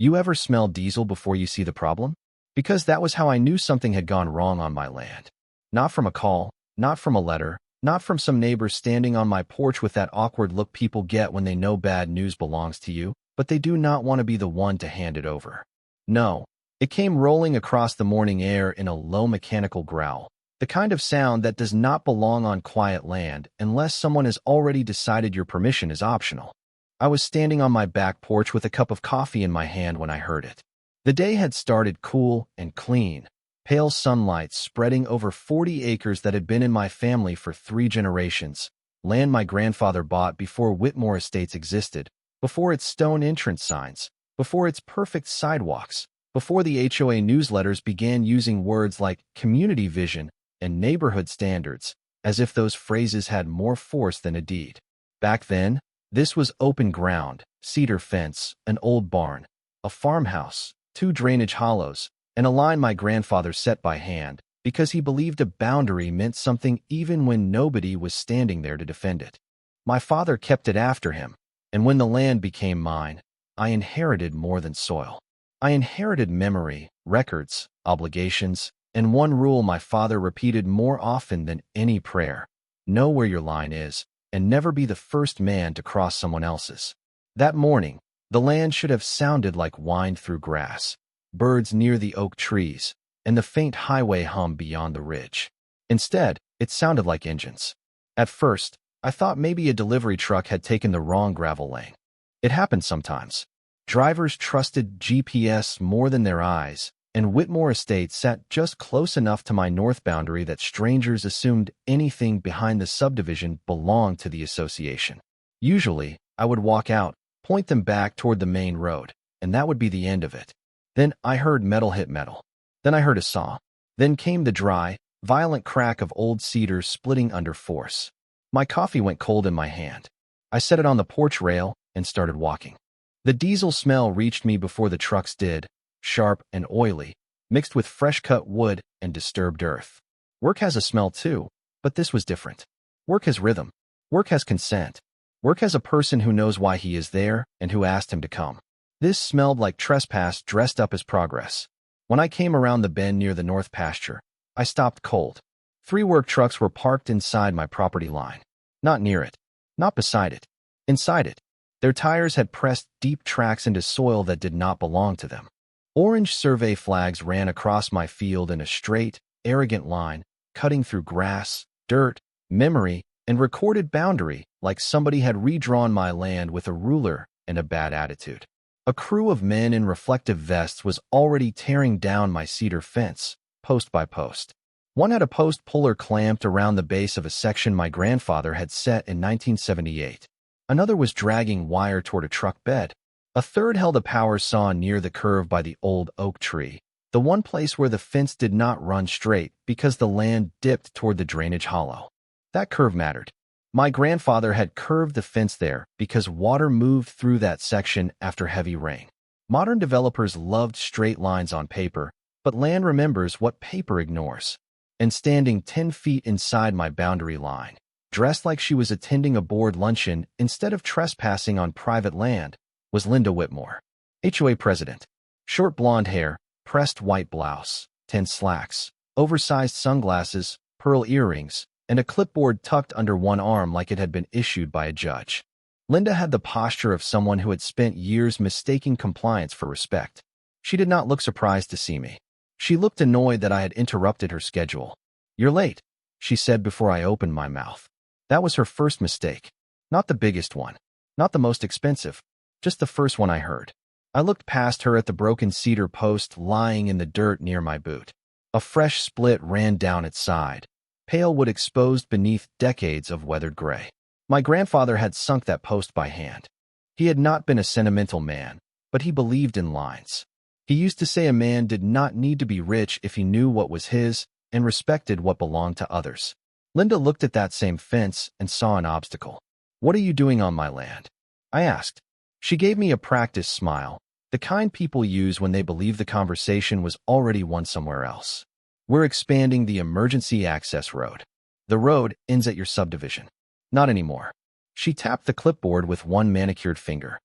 You ever smell diesel before you see the problem? Because that was how I knew something had gone wrong on my land. Not from a call, not from a letter, not from some neighbor standing on my porch with that awkward look people get when they know bad news belongs to you, but they do not want to be the one to hand it over. No, it came rolling across the morning air in a low mechanical growl, the kind of sound that does not belong on quiet land unless someone has already decided your permission is optional. I was standing on my back porch with a cup of coffee in my hand when I heard it. The day had started cool and clean, pale sunlight spreading over 40 acres that had been in my family for 3 generations, land my grandfather bought before Whitmore Estates existed, before its stone entrance signs, before its perfect sidewalks, before the HOA newsletters began using words like community vision and neighborhood standards, as if those phrases had more force than a deed. Back then, this was open ground, cedar fence, an old barn, a farmhouse, 2 drainage hollows, and a line my grandfather set by hand because he believed a boundary meant something even when nobody was standing there to defend it. My father kept it after him, and when the land became mine, I inherited more than soil. I inherited memory, records, obligations, and one rule my father repeated more often than any prayer: know where your line is, and never be the first man to cross someone else's. That morning, the land should have sounded like wind through grass, birds near the oak trees, and the faint highway hum beyond the ridge. Instead, it sounded like engines. At first, I thought maybe a delivery truck had taken the wrong gravel lane. It happened sometimes. Drivers trusted GPS more than their eyes, and Whitmore Estate sat just close enough to my north boundary that strangers assumed anything behind the subdivision belonged to the association. Usually, I would walk out, point them back toward the main road, and that would be the end of it. Then I heard metal hit metal. Then I heard a saw. Then came the dry, violent crack of old cedar splitting under force. My coffee went cold in my hand. I set it on the porch rail and started walking. The diesel smell reached me before the trucks did, sharp and oily, mixed with fresh-cut wood and disturbed earth. Work has a smell too, but this was different. Work has rhythm. Work has consent. Work has a person who knows why he is there and who asked him to come. This smelled like trespass dressed up as progress. When I came around the bend near the north pasture, I stopped cold. 3 work trucks were parked inside my property line. Not near it. Not beside it. Inside it. Their tires had pressed deep tracks into soil that did not belong to them. Orange survey flags ran across my field in a straight, arrogant line, cutting through grass, dirt, memory, and recorded boundary like somebody had redrawn my land with a ruler and a bad attitude. A crew of men in reflective vests was already tearing down my cedar fence, post by post. One had a post puller clamped around the base of a section my grandfather had set in 1978. Another was dragging wire toward a truck bed. A third held a power saw near the curve by the old oak tree, the one place where the fence did not run straight because the land dipped toward the drainage hollow. That curve mattered. My grandfather had curved the fence there because water moved through that section after heavy rain. Modern developers loved straight lines on paper, but land remembers what paper ignores. And standing 10 feet inside my boundary line, dressed like she was attending a board luncheon instead of trespassing on private land, was Linda Whitmore, HOA president. Short blonde hair, pressed white blouse, tense slacks, oversized sunglasses, pearl earrings, and a clipboard tucked under one arm like it had been issued by a judge. Linda had the posture of someone who had spent years mistaking compliance for respect. She did not look surprised to see me. She looked annoyed that I had interrupted her schedule. "You're late," she said before I opened my mouth. That was her first mistake. Not the biggest one. Not the most expensive. Just the first one I heard. I looked past her at the broken cedar post lying in the dirt near my boot. A fresh split ran down its side, pale wood exposed beneath decades of weathered gray. My grandfather had sunk that post by hand. He had not been a sentimental man, but he believed in lines. He used to say a man did not need to be rich if he knew what was his and respected what belonged to others. Linda looked at that same fence and saw an obstacle. "What are you doing on my land?" I asked. She gave me a practiced smile, the kind people use when they believe the conversation was already won somewhere else. "We're expanding the emergency access road. The road ends at your subdivision." "Not anymore." She tapped the clipboard with one manicured finger.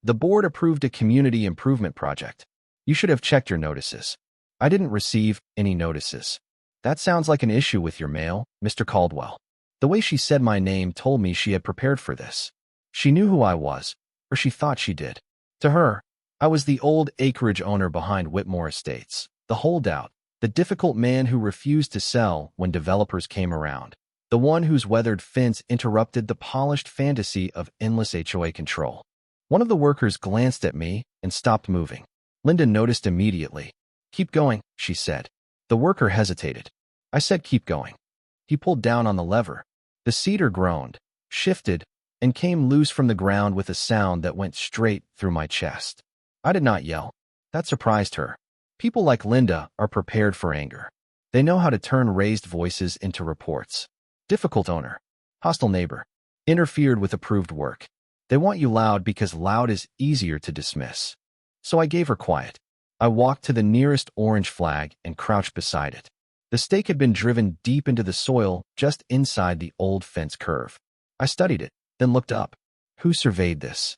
The board approved a community improvement project. You should have checked your notices. I didn't receive any notices. That sounds like an issue with your mail, Mr. Caldwell. The way she said my name told me she had prepared for this. She knew who I was, or she thought she did. To her, I was the old acreage owner behind Whitmore Estates, the holdout, the difficult man who refused to sell when developers came around, the one whose weathered fence interrupted the polished fantasy of endless HOA control. One of the workers glanced at me and stopped moving. Linda noticed immediately. "Keep going," she said. The worker hesitated. I said, "Keep going." He pulled down on the lever. The cedar groaned, shifted, and came loose from the ground with a sound that went straight through my chest. I did not yell. That surprised her. People like Linda are prepared for anger. They know how to turn raised voices into reports. Difficult owner. Hostile neighbor. Interfered with approved work. They want you loud because loud is easier to dismiss. So I gave her quiet. I walked to the nearest orange flag and crouched beside it. The stake had been driven deep into the soil just inside the old fence curve. I studied it, then looked up. Who surveyed this?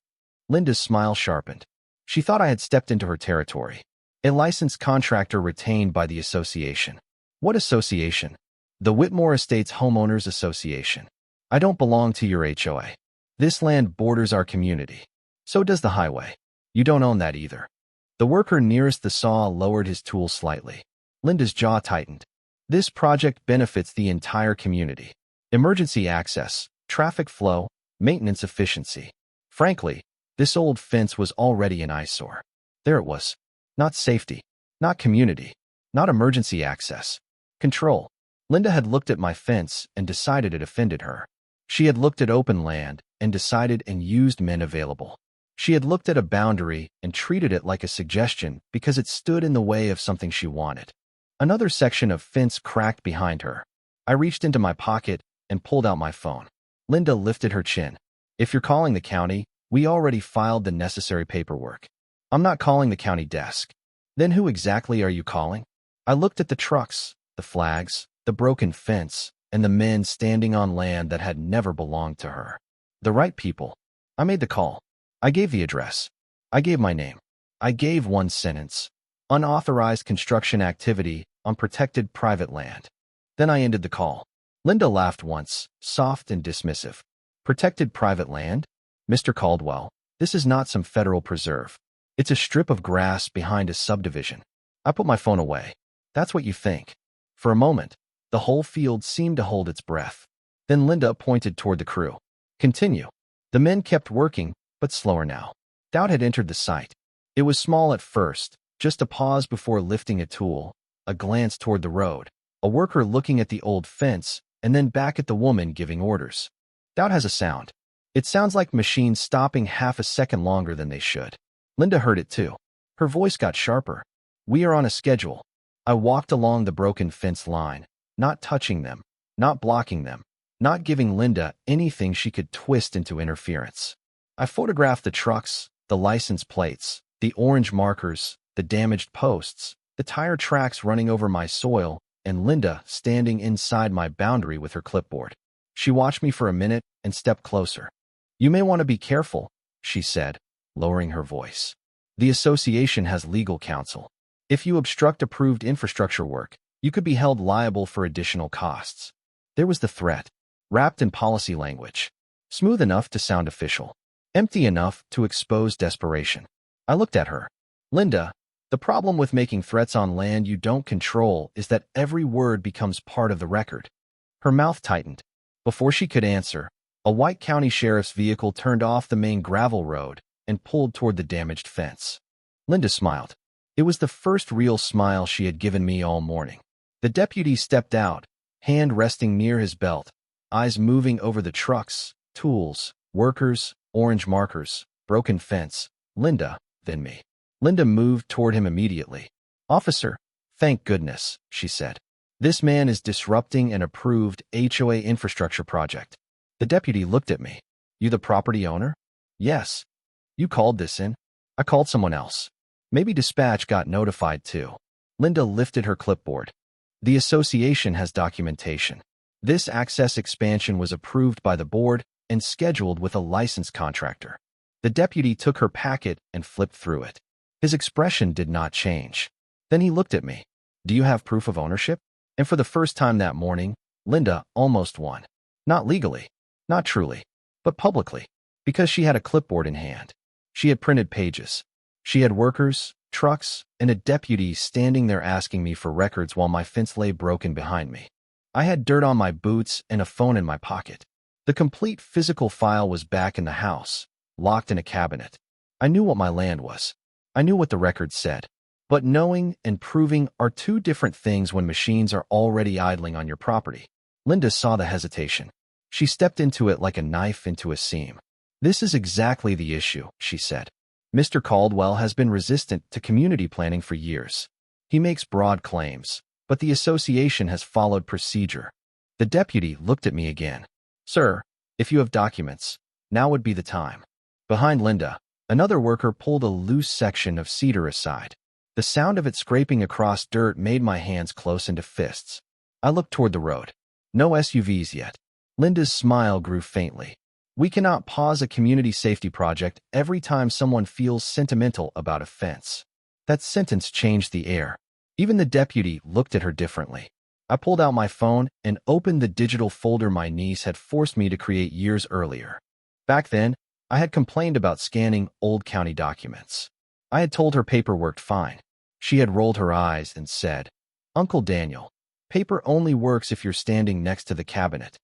Linda's smile sharpened. She thought I had stepped into her territory. A licensed contractor retained by the association. What association? The Whitmore Estates Homeowners Association. I don't belong to your HOA. This land borders our community. So does the highway. You don't own that either. The worker nearest the saw lowered his tool slightly. Linda's jaw tightened. This project benefits the entire community. Emergency access, traffic flow, maintenance efficiency. Frankly, this old fence was already an eyesore. There it was. Not safety, not community, not emergency access. Control. Linda had looked at my fence and decided it offended her. She had looked at open land and decided and used men available. She had looked at a boundary and treated it like a suggestion because it stood in the way of something she wanted. Another section of fence cracked behind her. I reached into my pocket and pulled out my phone. Linda lifted her chin. "If you're calling the county, we already filed the necessary paperwork. I'm not calling the county desk." "Then who exactly are you calling?" I looked at the trucks, the flags, the broken fence, and the men standing on land that had never belonged to her. The right people. I made the call. I gave the address. I gave my name. I gave one sentence. Unauthorized construction activity on protected private land. Then I ended the call. Linda laughed once, soft and dismissive. "Protected private land? Mr. Caldwell, this is not some federal preserve. It's a strip of grass behind a subdivision." I put my phone away. "That's what you think." For a moment, the whole field seemed to hold its breath. Then Linda pointed toward the crew. "Continue." The men kept working, but slower now. Doubt had entered the site. It was small at first, just a pause before lifting a tool, a glance toward the road, a worker looking at the old fence, and then back at the woman giving orders. Doubt has a sound. It sounds like machines stopping half a second longer than they should. Linda heard it too. Her voice got sharper. "We are on a schedule." I walked along the broken fence line, not touching them, not blocking them, not giving Linda anything she could twist into interference. I photographed the trucks, the license plates, the orange markers, the damaged posts, the tire tracks running over my soil, and Linda standing inside my boundary with her clipboard. She watched me for a minute and stepped closer. "You may want to be careful," she said, lowering her voice. "The association has legal counsel. If you obstruct approved infrastructure work, you could be held liable for additional costs." There was the threat, wrapped in policy language. Smooth enough to sound official. Empty enough to expose desperation. I looked at her. "Linda, the problem with making threats on land you don't control is that every word becomes part of the record." Her mouth tightened. Before she could answer, a white county sheriff's vehicle turned off the main gravel road and pulled toward the damaged fence. Linda smiled. It was the first real smile she had given me all morning. The deputy stepped out, hand resting near his belt, eyes moving over the trucks, tools, workers, orange markers, broken fence, Linda, then me. Linda moved toward him immediately. "Officer, thank goodness," she said. "This man is disrupting an approved HOA infrastructure project." The deputy looked at me. "You the property owner?" "Yes." "You called this in?" "I called someone else. Maybe dispatch got notified too." Linda lifted her clipboard. "The association has documentation. This access expansion was approved by the board and scheduled with a licensed contractor. The deputy took her packet and flipped through it. His expression did not change. Then he looked at me. Do you have proof of ownership? And for the first time that morning, Linda almost won. Not legally, not truly, but publicly, because she had a clipboard in hand. She had printed pages. She had workers, trucks, and a deputy standing there asking me for records while my fence lay broken behind me. I had dirt on my boots and a phone in my pocket. The complete physical file was back in the house, locked in a cabinet. I knew what my land was. I knew what the records said. But knowing and proving are two different things when machines are already idling on your property. Linda saw the hesitation. She stepped into it like a knife into a seam. This is exactly the issue, she said. Mr. Caldwell has been resistant to community planning for years. He makes broad claims, but the association has followed procedure. The deputy looked at me again. Sir, if you have documents, now would be the time. Behind Linda, another worker pulled a loose section of cedar aside. The sound of it scraping across dirt made my hands close into fists. I looked toward the road. No SUVs yet. Linda's smile grew faintly. We cannot pause a community safety project every time someone feels sentimental about a fence. That sentence changed the air. Even the deputy looked at her differently. I pulled out my phone and opened the digital folder my niece had forced me to create years earlier. Back then, I had complained about scanning old county documents. I had told her paper worked fine. She had rolled her eyes and said, Uncle Daniel, paper only works if you're standing next to the cabinet.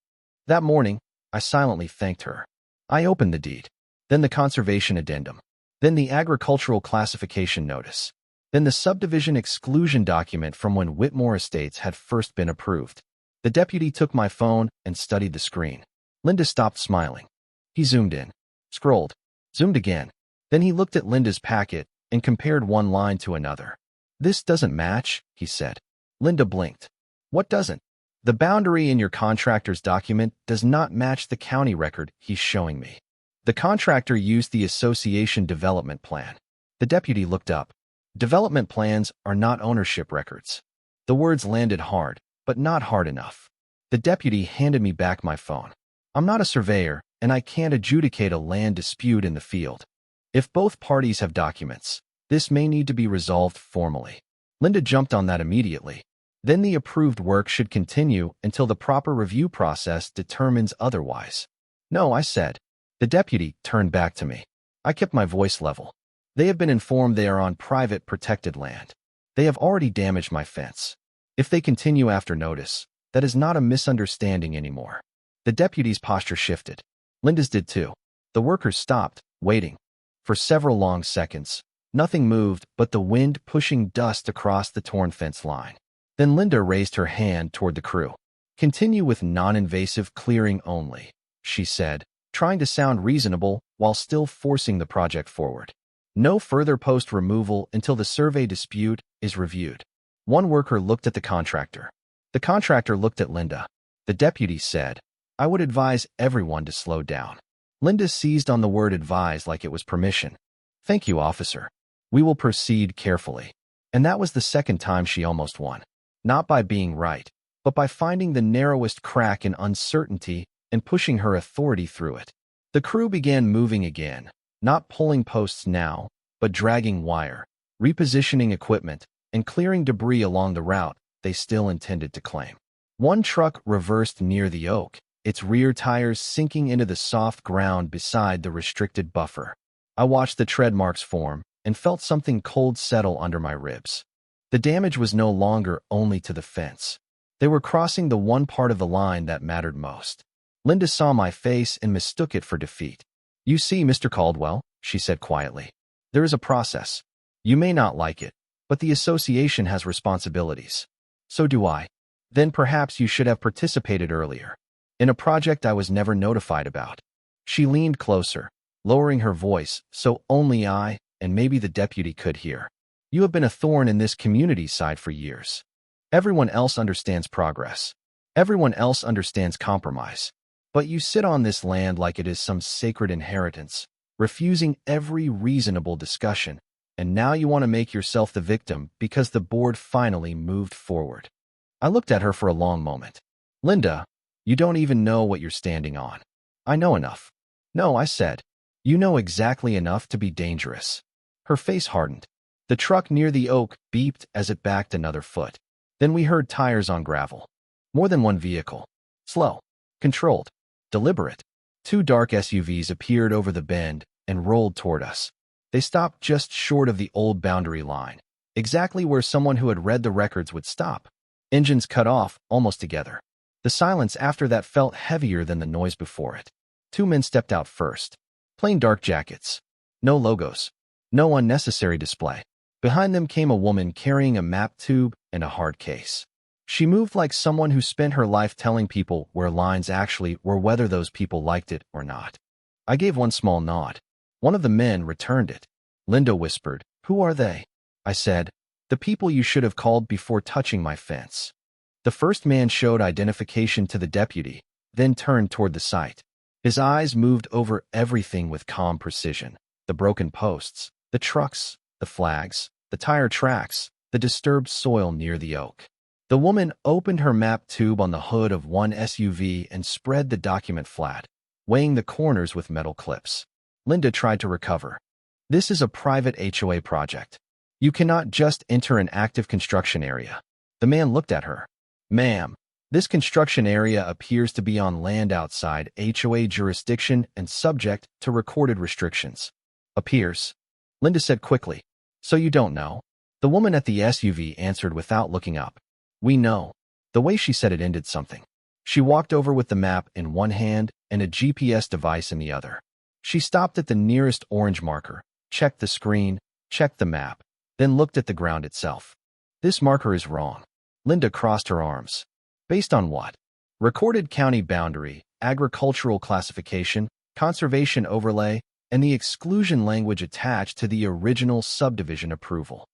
That morning, I silently thanked her. I opened the deed, then the conservation addendum, then the agricultural classification notice, then the subdivision exclusion document from when Whitmore Estates had first been approved. The deputy took my phone and studied the screen. Linda stopped smiling. He zoomed in, scrolled, zoomed again. Then he looked at Linda's packet and compared one line to another. This doesn't match, he said. Linda blinked. What doesn't? The boundary in your contractor's document does not match the county record he's showing me. The contractor used the association development plan. The deputy looked up. Development plans are not ownership records. The words landed hard, but not hard enough. The deputy handed me back my phone. I'm not a surveyor, and I can't adjudicate a land dispute in the field. If both parties have documents, this may need to be resolved formally. Linda jumped on that immediately. Then the approved work should continue until the proper review process determines otherwise. No, I said. The deputy turned back to me. I kept my voice level. They have been informed they are on private protected land. They have already damaged my fence. If they continue after notice, that is not a misunderstanding anymore. The deputy's posture shifted. Linda's did too. The workers stopped, waiting. For several long seconds, nothing moved but the wind pushing dust across the torn fence line. Then Linda raised her hand toward the crew. Continue with non-invasive clearing only, she said, trying to sound reasonable while still forcing the project forward. No further post-removal until the survey dispute is reviewed. One worker looked at the contractor. The contractor looked at Linda. The deputy said, I would advise everyone to slow down. Linda seized on the word advise like it was permission. Thank you, officer. We will proceed carefully. And that was the second time she almost won. Not by being right, but by finding the narrowest crack in uncertainty and pushing her authority through it. The crew began moving again, not pulling posts now, but dragging wire, repositioning equipment, and clearing debris along the route they still intended to claim. One truck reversed near the oak, its rear tires sinking into the soft ground beside the restricted buffer. I watched the tread marks form and felt something cold settle under my ribs. The damage was no longer only to the fence. They were crossing the one part of the line that mattered most. Linda saw my face and mistook it for defeat. You see, Mr. Caldwell, she said quietly, there is a process. You may not like it, but the association has responsibilities. So do I. Then perhaps you should have participated earlier. In a project I was never notified about. She leaned closer, lowering her voice so only I and maybe the deputy could hear. You have been a thorn in this community's side for years. Everyone else understands progress. Everyone else understands compromise. But you sit on this land like it is some sacred inheritance, refusing every reasonable discussion, and now you want to make yourself the victim because the board finally moved forward. I looked at her for a long moment. Linda, you don't even know what you're standing on. I know enough. No, I said. You know exactly enough to be dangerous. Her face hardened. The truck near the oak beeped as it backed another foot. Then we heard tires on gravel. More than one vehicle. Slow. Controlled. Deliberate. Two dark SUVs appeared over the bend and rolled toward us. They stopped just short of the old boundary line, exactly where someone who had read the records would stop. Engines cut off almost together. The silence after that felt heavier than the noise before it. Two men stepped out first. Plain dark jackets. No logos. No unnecessary display. Behind them came a woman carrying a map tube and a hard case. She moved like someone who spent her life telling people where lines actually were, whether those people liked it or not. I gave one small nod. One of the men returned it. Linda whispered, "Who are they?" I said, "The people you should have called before touching my fence." The first man showed identification to the deputy, then turned toward the site. His eyes moved over everything with calm precision. The broken posts, the trucks, the flags, the tire tracks, the disturbed soil near the oak. The woman opened her map tube on the hood of one SUV and spread the document flat, weighing the corners with metal clips. Linda tried to recover. "This is a private HOA project. You cannot just enter an active construction area." The man looked at her. "Ma'am, this construction area appears to be on land outside HOA jurisdiction and subject to recorded restrictions." "Appears," Linda said quickly. "So you don't know?" The woman at the SUV answered without looking up. "We know." The way she said it ended something. She walked over with the map in one hand and a GPS device in the other. She stopped at the nearest orange marker, checked the screen, checked the map, then looked at the ground itself. "This marker is wrong." Linda crossed her arms. "Based on what?" "Recorded county boundary, agricultural classification, conservation overlay, and the exclusion language attached to the original subdivision approval."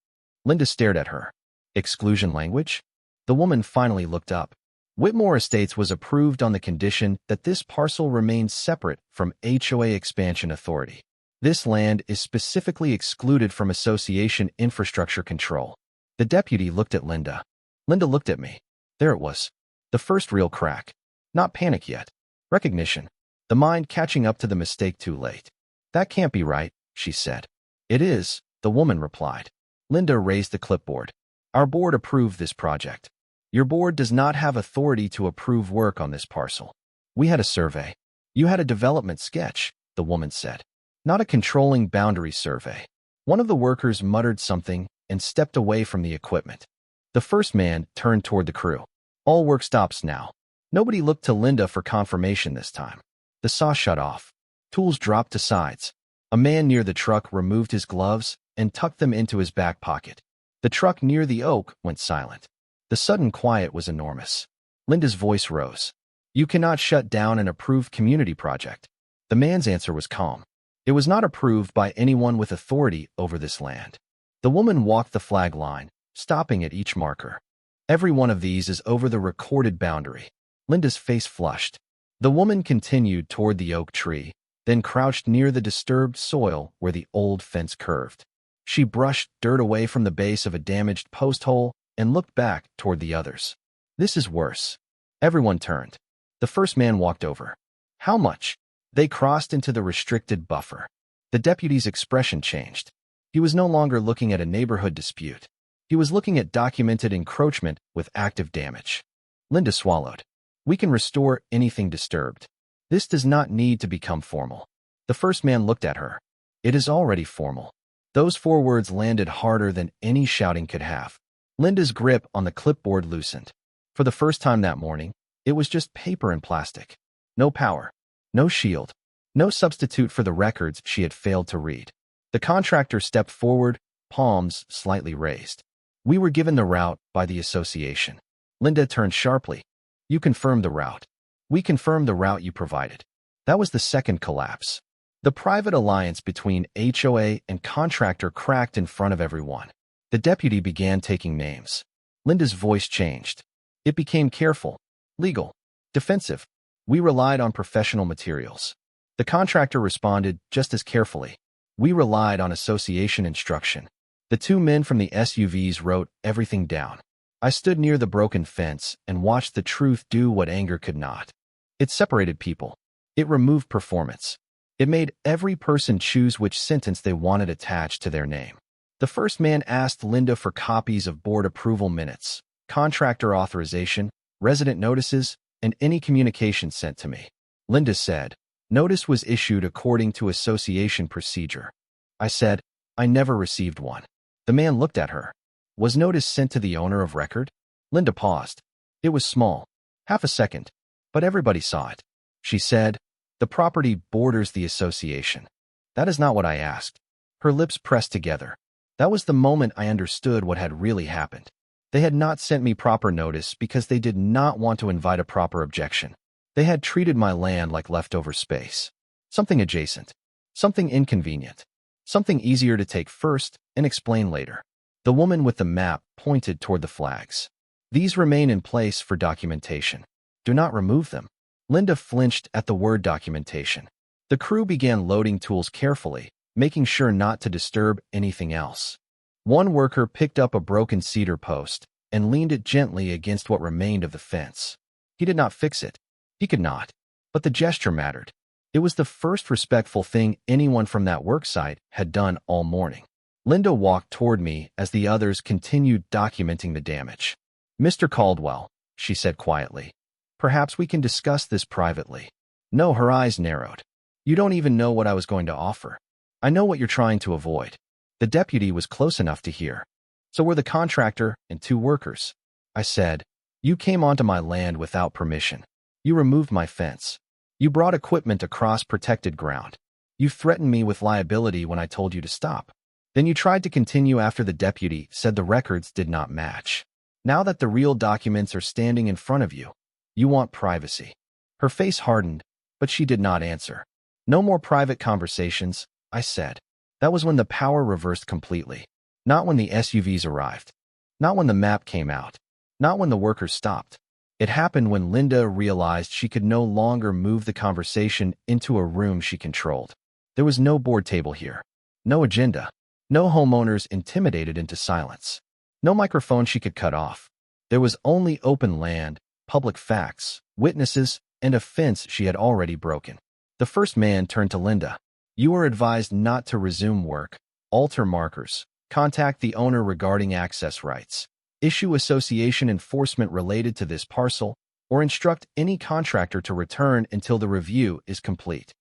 Linda stared at her. "Exclusion language?" The woman finally looked up. "Whitmore Estates was approved on the condition that this parcel remains separate from HOA Expansion Authority. This land is specifically excluded from association infrastructure control." The deputy looked at Linda. Linda looked at me. There it was. The first real crack. Not panic yet. Recognition. The mind catching up to the mistake too late. "That can't be right," she said. "It is," the woman replied. Linda raised the clipboard. "Our board approved this project. Your board does not have authority to approve work on this parcel. We had a survey. You had a development sketch," the woman said. "Not a controlling boundary survey." One of the workers muttered something and stepped away from the equipment. The first man turned toward the crew. "All work stops now." Nobody looked to Linda for confirmation this time. The saw shut off. Tools dropped to sides. A man near the truck removed his gloves and tucked them into his back pocket. The truck near the oak went silent. The sudden quiet was enormous. Linda's voice rose. "You cannot shut down an approved community project." The man's answer was calm. "It was not approved by anyone with authority over this land." The woman walked the flag line, stopping at each marker. "Every one of these is over the recorded boundary." Linda's face flushed. The woman continued toward the oak tree, then crouched near the disturbed soil where the old fence curved. She brushed dirt away from the base of a damaged post hole and looked back toward the others. "This is worse." Everyone turned. The first man walked over. "How much?" They crossed into the restricted buffer. The deputy's expression changed. He was no longer looking at a neighborhood dispute. He was looking at documented encroachment with active damage. Linda swallowed. "We can restore anything disturbed. This does not need to become formal." The first man looked at her. "It is already formal." Those 4 words landed harder than any shouting could have. Linda's grip on the clipboard loosened. For the first time that morning, it was just paper and plastic. No power. No shield. No substitute for the records she had failed to read. The contractor stepped forward, palms slightly raised. "We were given the route by the association." Linda turned sharply. "You confirmed the route." "We confirmed the route you provided." That was the second collapse. The private alliance between HOA and contractor cracked in front of everyone. The deputy began taking names. Linda's voice changed. It became careful, legal, defensive. "We relied on professional materials." The contractor responded just as carefully. "We relied on association instruction." The 2 men from the SUVs wrote everything down. I stood near the broken fence and watched the truth do what anger could not. It separated people. It removed performance. It made every person choose which sentence they wanted attached to their name. The first man asked Linda for copies of board approval minutes, contractor authorization, resident notices, and any communication sent to me. Linda said, "Notice was issued according to association procedure." I said, "I never received one." The man looked at her. "Was notice sent to the owner of record?" Linda paused. It was small, half a second, but everybody saw it. She said, "The property borders the association." "That is not what I asked." Her lips pressed together. That was the moment I understood what had really happened. They had not sent me proper notice because they did not want to invite a proper objection. They had treated my land like leftover space. Something adjacent. Something inconvenient. Something easier to take first and explain later. The woman with the map pointed toward the flags. "These remain in place for documentation. Do not remove them." Linda flinched at the word documentation. The crew began loading tools carefully, making sure not to disturb anything else. One worker picked up a broken cedar post and leaned it gently against what remained of the fence. He did not fix it. He could not. But the gesture mattered. It was the first respectful thing anyone from that work site had done all morning. Linda walked toward me as the others continued documenting the damage. "Mr. Caldwell," she said quietly, "perhaps we can discuss this privately." No, her eyes narrowed. "You don't even know what I was going to offer. I know what you're trying to avoid." The deputy was close enough to hear. "So were the contractor and 2 workers." I said, "You came onto my land without permission. You removed my fence. You brought equipment across protected ground. You threatened me with liability when I told you to stop. Then you tried to continue after the deputy said the records did not match. Now that the real documents are standing in front of you, you want privacy." Her face hardened, but she did not answer. "No more private conversations," I said. That was when the power reversed completely. Not when the SUVs arrived. Not when the map came out. Not when the workers stopped. It happened when Linda realized she could no longer move the conversation into a room she controlled. There was no board table here. No agenda. No homeowners intimidated into silence. No microphone she could cut off. There was only open land, public facts, witnesses, and a fence she had already broken. The first man turned to Linda. "You are advised not to resume work, alter markers, contact the owner regarding access rights, issue association enforcement related to this parcel, or instruct any contractor to return until the review is complete."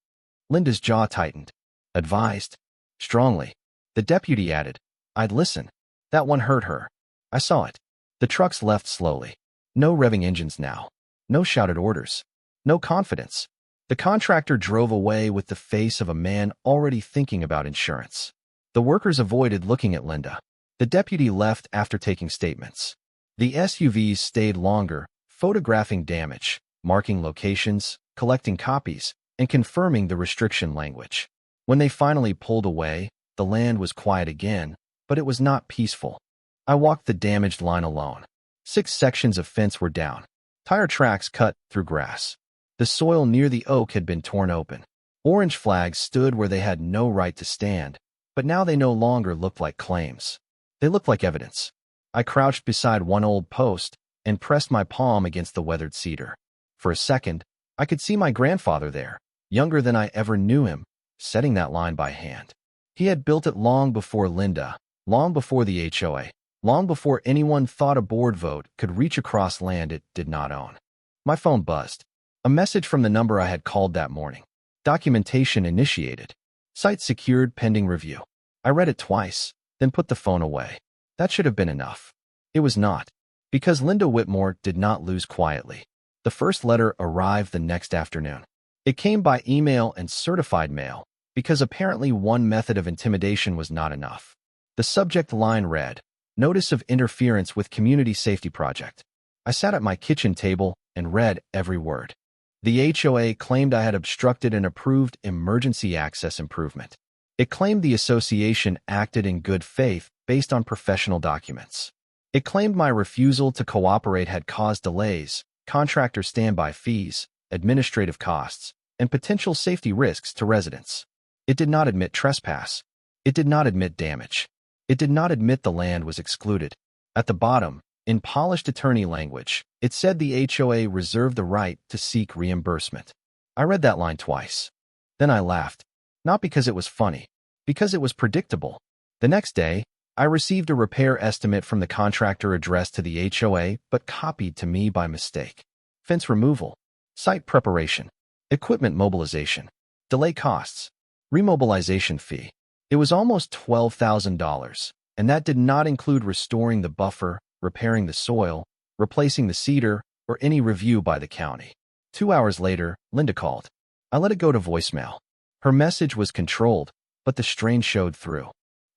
Linda's jaw tightened. "Advised?" "Strongly." The deputy added, "I'd listen." That one hurt her. I saw it. The trucks left slowly. No revving engines now. No shouted orders. No confidence. The contractor drove away with the face of a man already thinking about insurance. The workers avoided looking at Linda. The deputy left after taking statements. The SUVs stayed longer, photographing damage, marking locations, collecting copies, and confirming the restriction language. When they finally pulled away, the land was quiet again, but it was not peaceful. I walked the damaged line alone. 6 sections of fence were down. Tire tracks cut through grass. The soil near the oak had been torn open. Orange flags stood where they had no right to stand, but now they no longer looked like claims. They looked like evidence. I crouched beside one old post and pressed my palm against the weathered cedar. For a second, I could see my grandfather there, younger than I ever knew him, setting that line by hand. He had built it long before Linda, long before the HOA, long before anyone thought a board vote could reach across land it did not own. My phone buzzed. A message from the number I had called that morning. Documentation initiated. Site secured pending review. I read it twice, then put the phone away. That should have been enough. It was not. Because Linda Whitmore did not lose quietly. The first letter arrived the next afternoon. It came by email and certified mail, because apparently one method of intimidation was not enough. The subject line read, "Notice of interference with community safety project." I sat at my kitchen table and read every word. The HOA claimed I had obstructed an approved emergency access improvement. It claimed the association acted in good faith based on professional documents. It claimed my refusal to cooperate had caused delays, contractor standby fees, administrative costs, and potential safety risks to residents. It did not admit trespass. It did not admit damage. It did not admit the land was excluded. At the bottom, in polished attorney language, it said the HOA reserved the right to seek reimbursement. I read that line twice. Then I laughed. Not because it was funny, because it was predictable. The next day, I received a repair estimate from the contractor addressed to the HOA but copied to me by mistake. Fence removal, site preparation, equipment mobilization, delay costs, remobilization fee. It was almost $12,000, and that did not include restoring the buffer, repairing the soil, replacing the cedar, or any review by the county. 2 hours later, Linda called. I let it go to voicemail. Her message was controlled, but the strain showed through.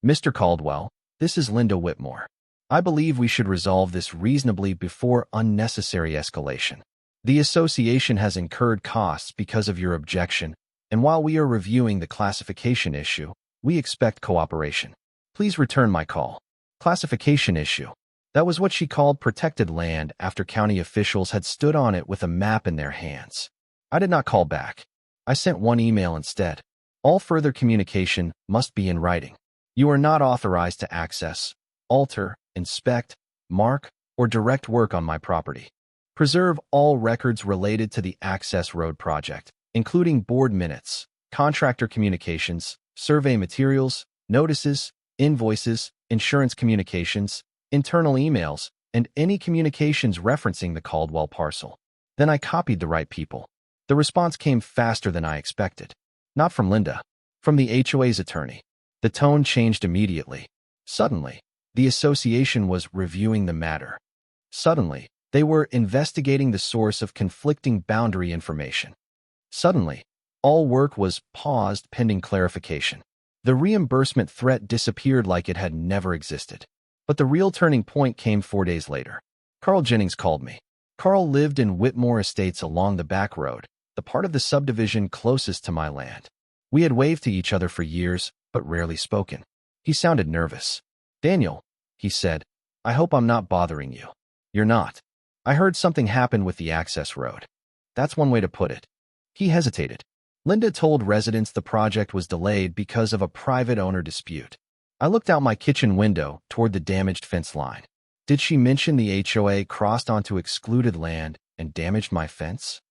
Mr. Caldwell, this is Linda Whitmore. I believe we should resolve this reasonably before unnecessary escalation. The association has incurred costs because of your objection, and while we are reviewing the classification issue, we expect cooperation. Please return my call. Classification issue. That was what she called protected land after county officials had stood on it with a map in their hands. I did not call back. I sent one email instead. All further communication must be in writing. You are not authorized to access, alter, inspect, mark, or direct work on my property. Preserve all records related to the access road project, including board minutes, contractor communications, survey materials, notices, invoices, insurance communications, internal emails, and any communications referencing the Caldwell parcel. Then I copied the right people. The response came faster than I expected. Not from Linda, from the HOA's attorney. The tone changed immediately. Suddenly, the association was reviewing the matter. Suddenly, they were investigating the source of conflicting boundary information. Suddenly, all work was paused pending clarification. The reimbursement threat disappeared like it had never existed. But the real turning point came 4 days later. Carl Jennings called me. Carl lived in Whitmore Estates along the back road, the part of the subdivision closest to my land. We had waved to each other for years, but rarely spoken. He sounded nervous. Daniel, he said, I hope I'm not bothering you. You're not. I heard something happen with the access road. That's one way to put it. He hesitated. Linda told residents the project was delayed because of a private owner dispute. I looked out my kitchen window toward the damaged fence line. Did she mention the HOA crossed onto excluded land and damaged my fence?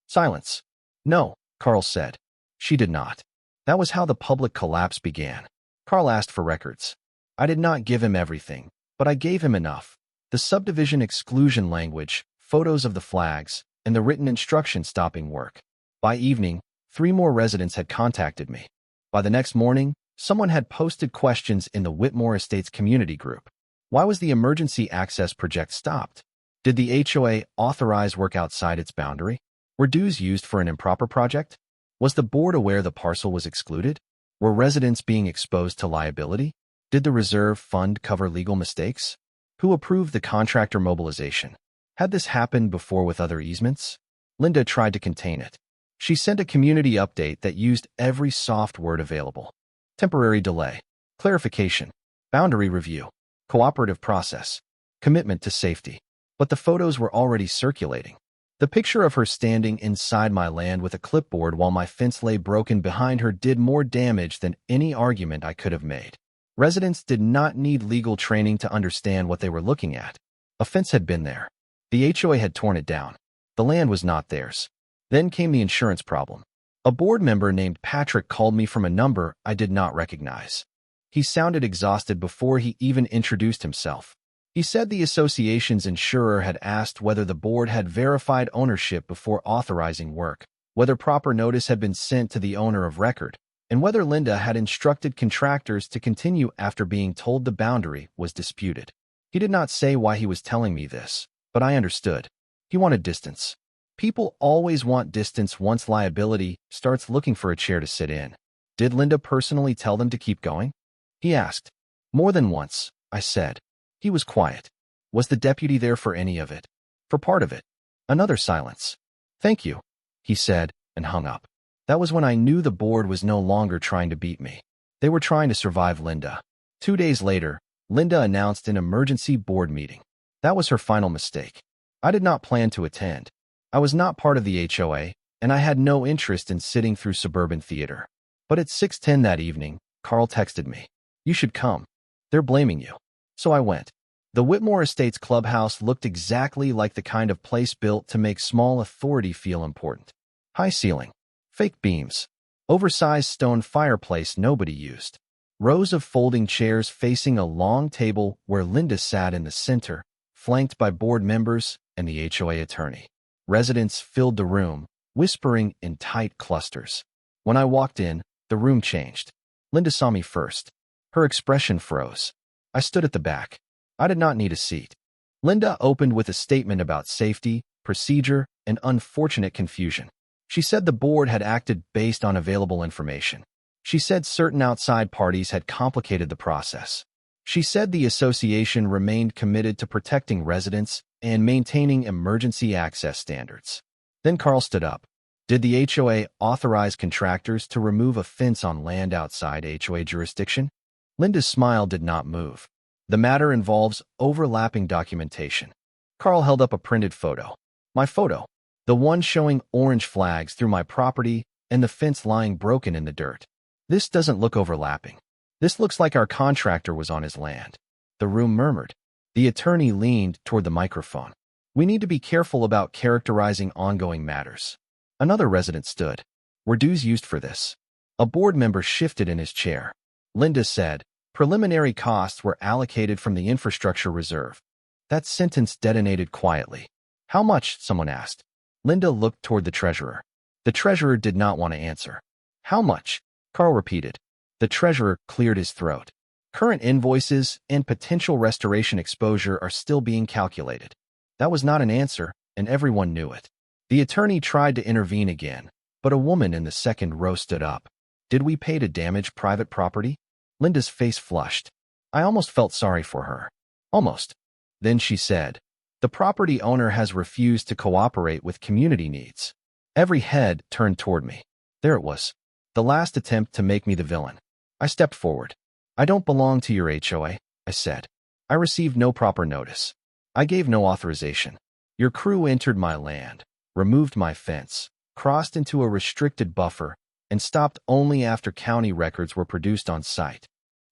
Silence. No, Carl said. She did not. That was how the public collapse began. Carl asked for records. I did not give him everything, but I gave him enough. The subdivision exclusion language, photos of the flags, and the written instruction stopping work. By evening, 3 more residents had contacted me. By the next morning, someone had posted questions in the Whitmore Estates community group. Why was the emergency access project stopped? Did the HOA authorize work outside its boundary? Were dues used for an improper project? Was the board aware the parcel was excluded? Were residents being exposed to liability? Did the reserve fund cover legal mistakes? Who approved the contractor mobilization? Had this happened before with other easements? Linda tried to contain it. She sent a community update that used every soft word available. Temporary delay, clarification, boundary review, cooperative process, commitment to safety. But the photos were already circulating. The picture of her standing inside my land with a clipboard while my fence lay broken behind her did more damage than any argument I could have made. Residents did not need legal training to understand what they were looking at. A fence had been there. The HOA had torn it down. The land was not theirs. Then came the insurance problem. A board member named Patrick called me from a number I did not recognize. He sounded exhausted before he even introduced himself. He said the association's insurer had asked whether the board had verified ownership before authorizing work, whether proper notice had been sent to the owner of record, and whether Linda had instructed contractors to continue after being told the boundary was disputed. He did not say why he was telling me this, but I understood. He wanted distance. People always want distance once liability starts looking for a chair to sit in. Did Linda personally tell them to keep going? He asked. More than once, I said. He was quiet. Was the deputy there for any of it? For part of it. Another silence. Thank you, he said, and hung up. That was when I knew the board was no longer trying to beat me. They were trying to survive Linda. 2 days later, Linda announced an emergency board meeting. That was her final mistake. I did not plan to attend. I was not part of the HOA, and I had no interest in sitting through suburban theater. But at 6:10 that evening, Carl texted me. You should come. They're blaming you. So I went. The Whitmore Estates clubhouse looked exactly like the kind of place built to make small authority feel important. High ceiling, fake beams, Oversized stone fireplace nobody used. Rows of folding chairs facing a long table where Linda sat in the center, flanked by board members and the HOA attorney. Residents filled the room, whispering in tight clusters. When I walked in, the room changed. Linda saw me first. Her expression froze. I stood at the back. I did not need a seat. Linda opened with a statement about safety, procedure, and unfortunate confusion. She said the board had acted based on available information. She said certain outside parties had complicated the process. She said the association remained committed to protecting residents and maintaining emergency access standards. Then Carl stood up. Did the HOA authorize contractors to remove a fence on land outside HOA jurisdiction? Linda's smile did not move. The matter involves overlapping documentation. Carl held up a printed photo. My photo. The one showing orange flags through my property and the fence lying broken in the dirt. This doesn't look overlapping. This looks like our contractor was on his land. The room murmured. The attorney leaned toward the microphone. We need to be careful about characterizing ongoing matters. Another resident stood. Were dues used for this? A board member shifted in his chair. Linda said, preliminary costs were allocated from the infrastructure reserve. That sentence detonated quietly. How much? Someone asked. Linda looked toward the treasurer. The treasurer did not want to answer. How much? Carl repeated. The treasurer cleared his throat. Current invoices and potential restoration exposure are still being calculated. That was not an answer, and everyone knew it. The attorney tried to intervene again, but a woman in the second row stood up. Did we pay to damage private property? Linda's face flushed. I almost felt sorry for her. Almost. Then she said, the property owner has refused to cooperate with community needs. Every head turned toward me. There it was. The last attempt to make me the villain. I stepped forward. I don't belong to your HOA, I said. I received no proper notice. I gave no authorization. Your crew entered my land, removed my fence, crossed into a restricted buffer, and stopped only after county records were produced on site.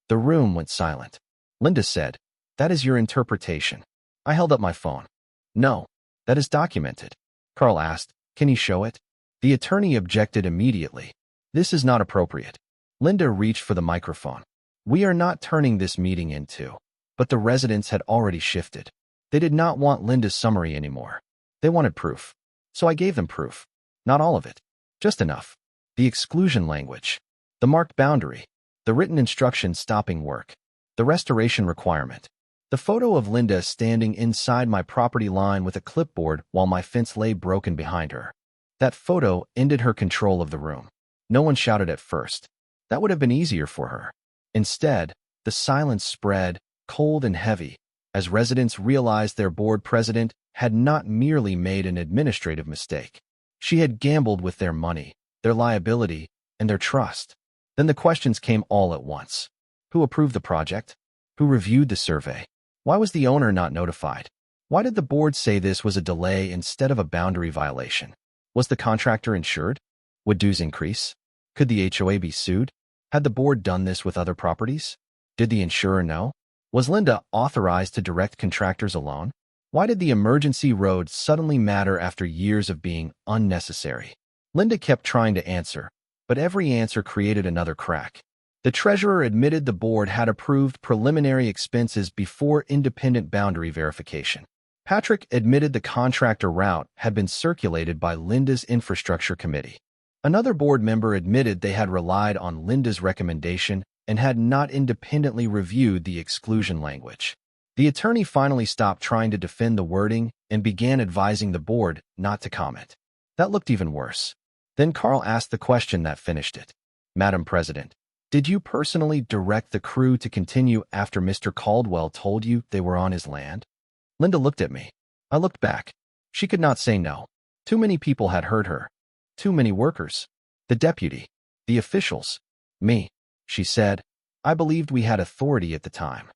The room went silent. Linda said, that is your interpretation. I held up my phone. No, that is documented. Carl asked, can you show it? The attorney objected immediately. This is not appropriate. Linda reached for the microphone. We are not turning this meeting into. But the residents had already shifted. They did not want Linda's summary anymore. They wanted proof. So I gave them proof. Not all of it. Just enough. The exclusion language. The marked boundary. The written instructions stopping work. The restoration requirement. The photo of Linda standing inside my property line with a clipboard while my fence lay broken behind her. That photo ended her control of the room. No one shouted at first. That would have been easier for her. Instead, the silence spread, cold and heavy, as residents realized their board president had not merely made an administrative mistake. She had gambled with their money, their liability, and their trust. Then the questions came all at once. Who approved the project? Who reviewed the survey? Why was the owner not notified? Why did the board say this was a delay instead of a boundary violation? Was the contractor insured? Would dues increase? Could the HOA be sued? Had the board done this with other properties? Did the insurer know? Was Linda authorized to direct contractors alone? Why did the emergency road suddenly matter after years of being unnecessary? Linda kept trying to answer, but every answer created another crack. The treasurer admitted the board had approved preliminary expenses before independent boundary verification. Patrick admitted the contractor route had been circulated by Linda's infrastructure committee. Another board member admitted they had relied on Linda's recommendation and had not independently reviewed the exclusion language. The attorney finally stopped trying to defend the wording and began advising the board not to comment. That looked even worse. Then Carl asked the question that finished it. Madam President, did you personally direct the crew to continue after Mr. Caldwell told you they were on his land? Linda looked at me. I looked back. She could not say no. Too many people had heard her. Too many workers. The deputy. The officials. Me. She said. I believed we had authority at the time.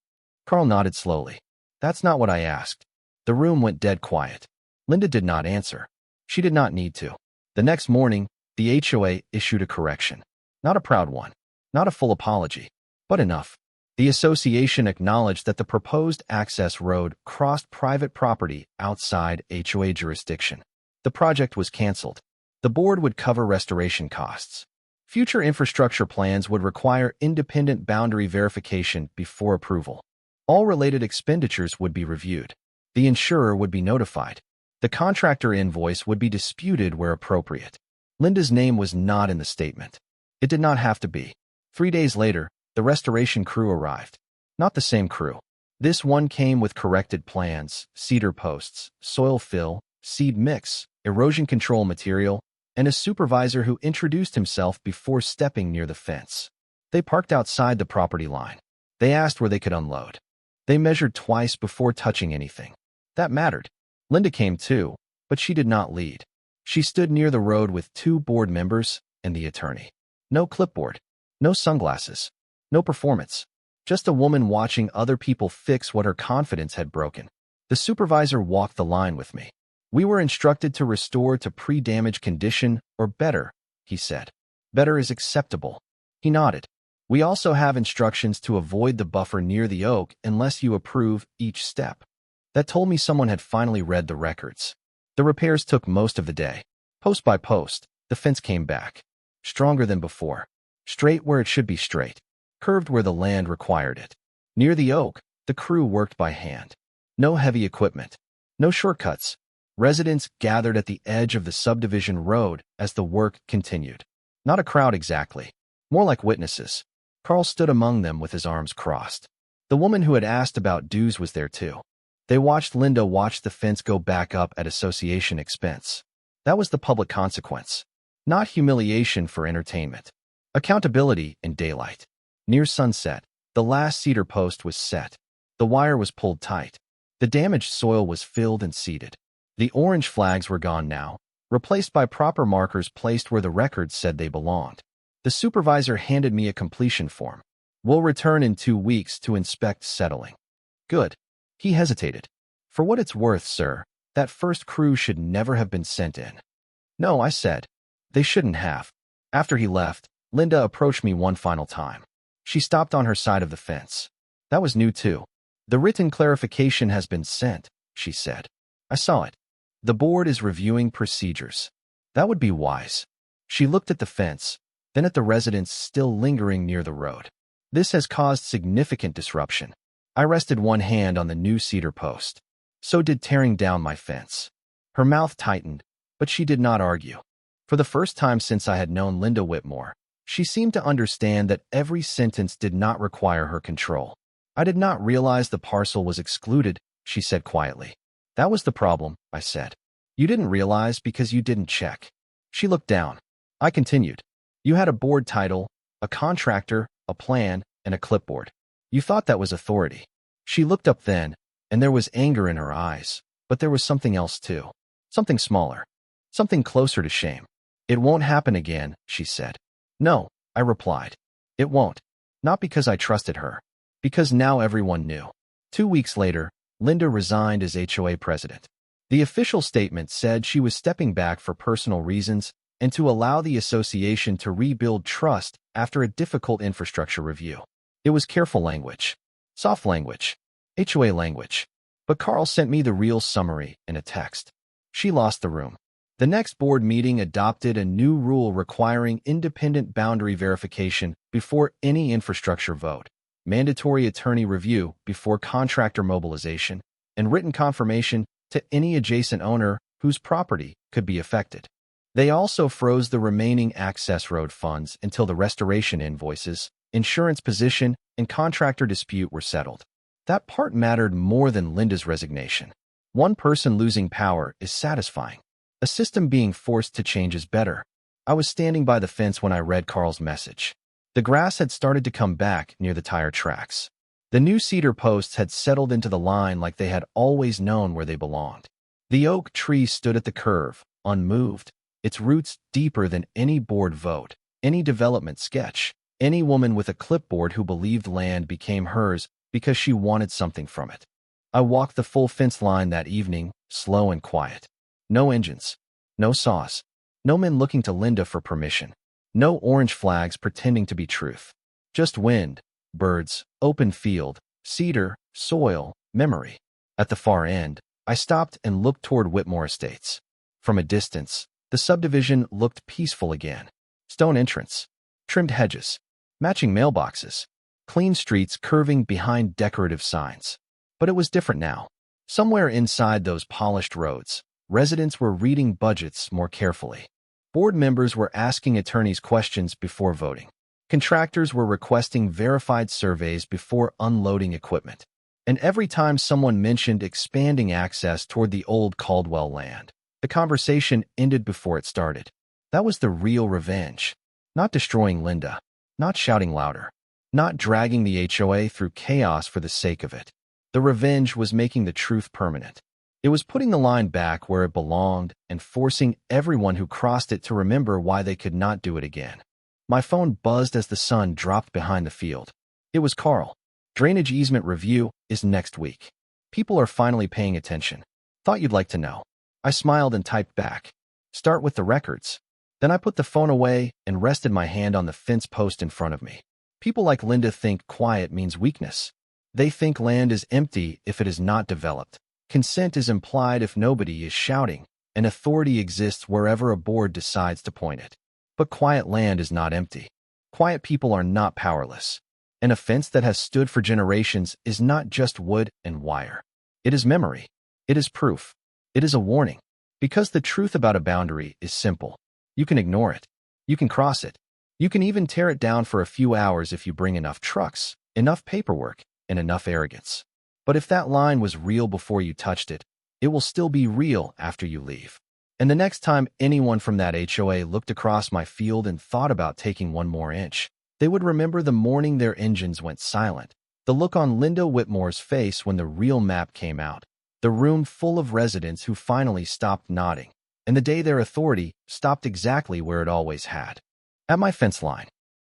Carl nodded slowly. That's not what I asked. The room went dead quiet. Linda did not answer. She did not need to. The next morning, the HOA issued a correction. Not a proud one. Not a full apology. But enough. The association acknowledged that the proposed access road crossed private property outside HOA jurisdiction. The project was canceled. The board would cover restoration costs. Future infrastructure plans would require independent boundary verification before approval. All related expenditures would be reviewed. The insurer would be notified. The contractor invoice would be disputed where appropriate. Linda's name was not in the statement. It did not have to be. 3 days later, the restoration crew arrived. Not the same crew. This one came with corrected plans, cedar posts, soil fill, seed mix, erosion control material, and a supervisor who introduced himself before stepping near the fence. They parked outside the property line. They asked where they could unload. They measured twice before touching anything. That mattered. Linda came too, but she did not lead. She stood near the road with 2 board members and the attorney. No clipboard. No sunglasses. No performance. Just a woman watching other people fix what her confidence had broken. The supervisor walked the line with me. We were instructed to restore to pre-damage condition or better, he said. Better is acceptable. He nodded. We also have instructions to avoid the buffer near the oak unless you approve each step. That told me someone had finally read the records. The repairs took most of the day. Post by post, the fence came back. Stronger than before. Straight where it should be straight. Curved where the land required it. Near the oak, the crew worked by hand. No heavy equipment. No shortcuts. Residents gathered at the edge of the subdivision road as the work continued. Not a crowd exactly. More like witnesses. Carl stood among them with his arms crossed. The woman who had asked about dues was there too. They watched Linda watch the fence go back up at association expense. That was the public consequence. Not humiliation for entertainment. Accountability in daylight. Near sunset, the last cedar post was set. The wire was pulled tight. The damaged soil was filled and seeded. The orange flags were gone now, replaced by proper markers placed where the records said they belonged. The supervisor handed me a completion form. We'll return in 2 weeks to inspect settling. Good. He hesitated. For what it's worth, sir, that first crew should never have been sent in. No, I said. They shouldn't have. After he left, Linda approached me one final time. She stopped on her side of the fence. That was new too. The written clarification has been sent, she said. I saw it. The board is reviewing procedures. That would be wise. She looked at the fence, then at the residents still lingering near the road. This has caused significant disruption. I rested one hand on the new cedar post. So did tearing down my fence. Her mouth tightened, but she did not argue. For the first time since I had known Linda Whitmore, she seemed to understand that every sentence did not require her control. I did not realize the parcel was excluded, she said quietly. That was the problem, I said. You didn't realize because you didn't check. She looked down. I continued. You had a board title, a contractor, a plan, and a clipboard. You thought that was authority. She looked up then, and there was anger in her eyes, but there was something else too. Something smaller. Something closer to shame. It won't happen again, she said. No, I replied. It won't. Not because I trusted her. Because now everyone knew. 2 weeks later, Linda resigned as HOA president. The official statement said she was stepping back for personal reasons and to allow the association to rebuild trust after a difficult infrastructure review. It was careful language. Soft language. HOA language. But Carl sent me the real summary in a text. She lost the room. The next board meeting adopted a new rule requiring independent boundary verification before any infrastructure vote, mandatory attorney review before contractor mobilization, and written confirmation to any adjacent owner whose property could be affected. They also froze the remaining access road funds until the restoration invoices, insurance position, and contractor dispute were settled. That part mattered more than Linda's resignation. One person losing power is satisfying. A system being forced to change is better. I was standing by the fence when I read Carl's message. The grass had started to come back near the tire tracks. The new cedar posts had settled into the line like they had always known where they belonged. The oak tree stood at the curve, unmoved, its roots deeper than any board vote, any development sketch, any woman with a clipboard who believed land became hers because she wanted something from it. I walked the full fence line that evening, slow and quiet. No engines, no saws, no men looking to Linda for permission, no orange flags pretending to be truth. Just wind, birds, open field, cedar, soil, memory. At the far end, I stopped and looked toward Whitmore Estates. From a distance, the subdivision looked peaceful again. Stone entrance, trimmed hedges, matching mailboxes, clean streets curving behind decorative signs. But it was different now. Somewhere inside those polished roads, residents were reading budgets more carefully. Board members were asking attorneys questions before voting. Contractors were requesting verified surveys before unloading equipment. And every time someone mentioned expanding access toward the old Caldwell land, the conversation ended before it started. That was the real revenge. Not destroying Linda, not shouting louder, not dragging the HOA through chaos for the sake of it. The revenge was making the truth permanent. It was putting the line back where it belonged and forcing everyone who crossed it to remember why they could not do it again. My phone buzzed as the sun dropped behind the field. It was Carl. Drainage easement review is next week. People are finally paying attention. Thought you'd like to know. I smiled and typed back. Start with the records. Then I put the phone away and rested my hand on the fence post in front of me. People like Linda think quiet means weakness. They think land is empty if it is not developed. Consent is implied if nobody is shouting, and authority exists wherever a board decides to point it. But quiet land is not empty. Quiet people are not powerless. An offense that has stood for generations is not just wood and wire. It is memory. It is proof. It is a warning. Because the truth about a boundary is simple. You can ignore it. You can cross it. You can even tear it down for a few hours if you bring enough trucks, enough paperwork, and enough arrogance. But if that line was real before you touched it, it will still be real after you leave. And the next time anyone from that HOA looked across my field and thought about taking one more inch, they would remember the morning their engines went silent, the look on Linda Whitmore's face when the real map came out, the room full of residents who finally stopped nodding, and the day their authority stopped exactly where it always had. At my fence line.